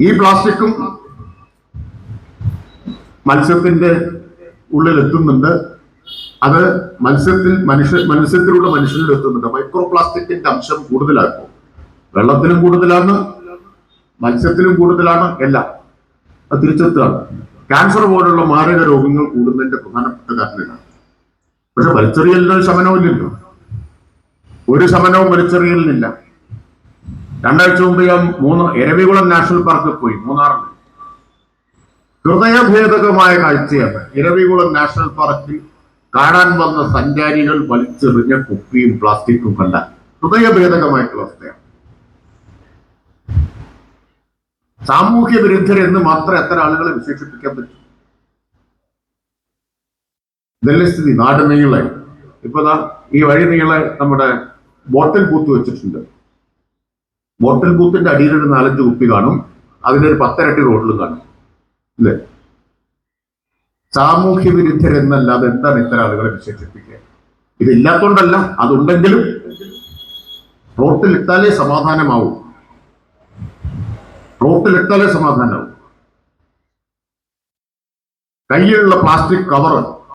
ഈ പ്ലാസ്റ്റിക്കും മത്സ്യത്തിന്റെ ഉള്ളിൽ എത്തുന്നുണ്ട്. അത് മത്സ്യത്തിലൂടെ മനുഷ്യരിൽ എത്തുന്നുണ്ട്. മൈക്രോ പ്ലാസ്റ്റിക്കിന്റെ അംശം കൂടുതലാക്കും. വെള്ളത്തിലും കൂടുതലാണ്, മത്സ്യത്തിലും കൂടുതലാണ്, എല്ലാം അത് തിരിച്ചെത്തുകയാണ്. ക്യാൻസർ പോലുള്ള മാരക രോഗങ്ങൾ കൂടുന്നതിന്റെ പ്രധാനപ്പെട്ട കാരണമാണ്. പക്ഷെ വലിച്ചെറിയലിന് ശമനവുമില്ലല്ലോ. ഒരു ശമനവും വലിച്ചെറിയലിനില്ല. 2 ആഴ്ച മുമ്പ് ഞാൻ എരവികുളം നാഷണൽ പാർക്കിൽ പോയി, മൂന്നാറിൽ. ഹൃദയഭേദകമായ കാഴ്ചയാണ്. ഇരവികുളം നാഷണൽ പാർക്കിൽ കാണാൻ വന്ന സഞ്ചാരികൾ വലിച്ചെറിഞ്ഞ കുപ്പിയും പ്ലാസ്റ്റിക്കും കണ്ട ഹൃദയഭേദകമായിട്ടുള്ള അവസ്ഥയാണ്. സാമൂഹ്യ വിരുദ്ധരെന്ന് മാത്രം എത്ര ആളുകളെ വിശേഷിപ്പിക്കാൻ പറ്റും? ഇതല്ലേ സ്ഥിതി. നാട് നീളെ ഇപ്പൊ ഈ വഴി നീളെ നമ്മുടെ ബോട്ടിൽ ബൂത്ത് വെച്ചിട്ടുണ്ട്. ബോട്ടിൽ ബൂത്തിന്റെ അടിയിൽ ഒരു 4-5 കുപ്പി കാണും. അതിനൊരു 10 ഇരട്ടി റോഡിലും കാണും. അല്ലേ? സാമൂഹ്യ വിരുദ്ധരെന്നല്ലാതെ എന്താണ് ഇത്തരം ആളുകളെ വിശേഷിപ്പിക്കുക? ഇതില്ലാത്തോണ്ടല്ല, അതുണ്ടെങ്കിലും റോട്ടിലിട്ടാലേ സമാധാനമാവും. റോട്ടിലിട്ടാലേ സമാധാനമാവും. കയ്യിലുള്ള പ്ലാസ്റ്റിക് കവർ